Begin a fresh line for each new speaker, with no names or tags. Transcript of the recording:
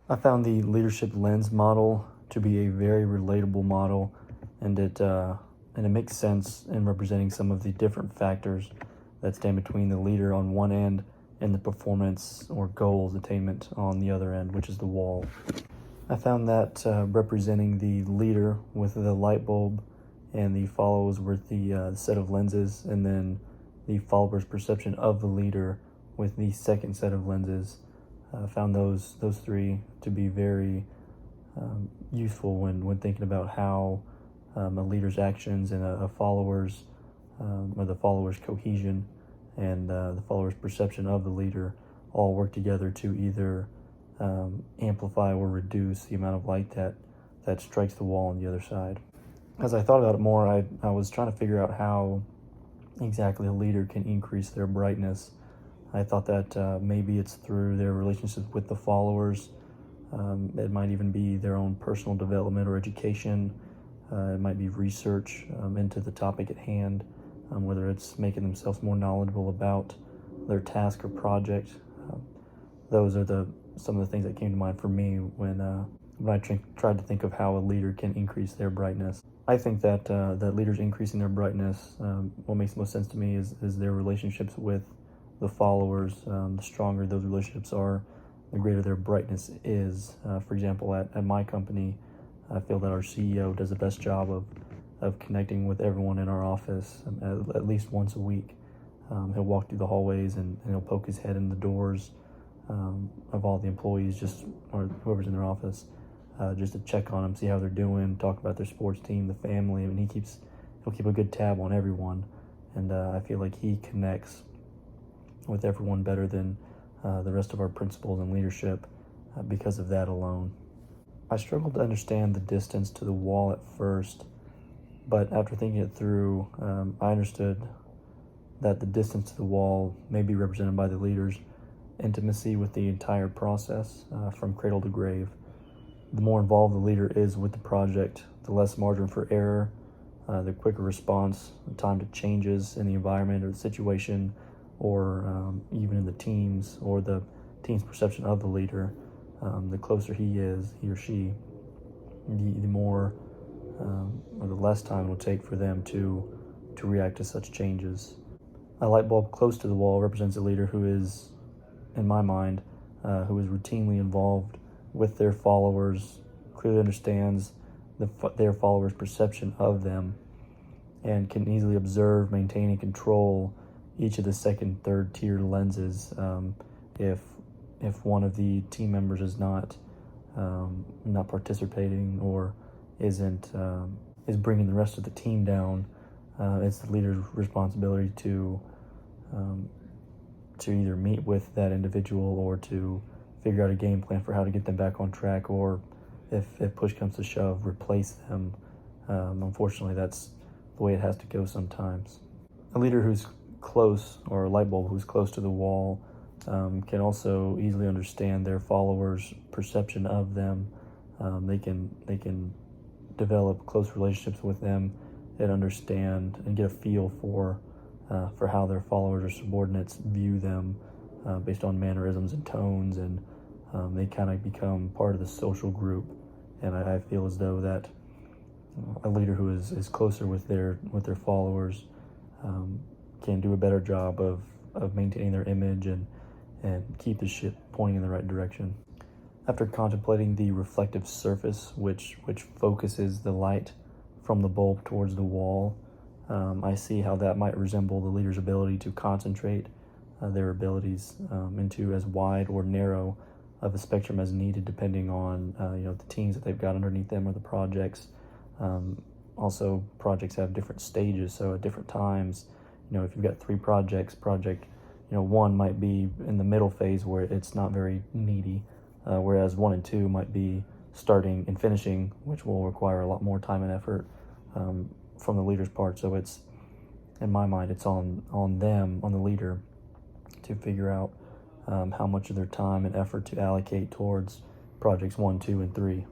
I found the leadership lens model to be a very relatable model, and it makes sense in representing some of the different factors that stand between the leader on one end and the performance or goals attainment on the other end, which is the wall. I found that representing the leader with the light bulb and the followers with the set of lenses, and then the follower's perception of the leader with the second set of lenses. Found those three to be very useful when thinking about how a leader's actions and a follower's or the follower's cohesion and the follower's perception of the leader all work together to either amplify or reduce the amount of light that strikes the wall on the other side. As I thought about it more, I was trying to figure out how exactly a leader can increase their brightness. I thought that maybe it's through their relationships with the followers. It might even be their own personal development or education. It might be research into the topic at hand, whether it's making themselves more knowledgeable about their task or project. Those are some of the things that came to mind for me when I tried to think of how a leader can increase their brightness. I think that that leaders increasing their brightness, what makes most sense to me is their relationships with the followers. The stronger those relationships are, the greater their brightness is. For example, at my company, I feel that our CEO does the best job of connecting with everyone in our office at least once a week. He'll walk through the hallways and he'll poke his head in the doors of all the employees, or whoever's in their office, just to check on them, see how they're doing, talk about their sports team, the family. I mean, he'll keep a good tab on everyone, and I feel like he connects with everyone better than the rest of our principals and leadership because of that alone. I struggled to understand the distance to the wall at first, but after thinking it through, I understood that the distance to the wall may be represented by the leader's intimacy with the entire process, from cradle to grave. The more involved the leader is with the project, the less margin for error, the quicker response, the time to changes in the environment or the situation, or even in the teams or the team's perception of the leader. The closer he or she, the more or the less time it will take for them to react to such changes. A light bulb close to the wall represents a leader who is, in my mind, who is routinely involved with their followers, clearly understands their followers' perception of them, and can easily observe, maintain, and control each of the second, third tier lenses. If one of the team members is not participating or is bringing the rest of the team down, it's the leader's responsibility to either meet with that individual or to figure out a game plan for how to get them back on track, or if push comes to shove, replace them. Unfortunately, that's the way it has to go sometimes. A leader who's close, or a light bulb who's close to the wall, can also easily understand their followers' perception of them. They can develop close relationships with them and understand and get a feel for how their followers or subordinates view them based on mannerisms and tones, and they kind of become part of the social group. And I feel as though that a leader who is closer with their followers can do a better job of maintaining their image and keep the ship pointing in the right direction. After contemplating the reflective surface, which focuses the light from the bulb towards the wall, I see how that might resemble the leader's ability to concentrate their abilities into as wide or narrow of a spectrum as needed, depending on the teams that they've got underneath them or the projects. Also, projects have different stages, so at different times, if you've got 3 projects, project 1 might be in the middle phase where it's not very needy, whereas 1 and 2 might be starting and finishing, which will require a lot more time and effort from the leader's part. So it's, in my mind, it's on the leader, to figure out how much of their time and effort to allocate towards projects 1, 2, and 3.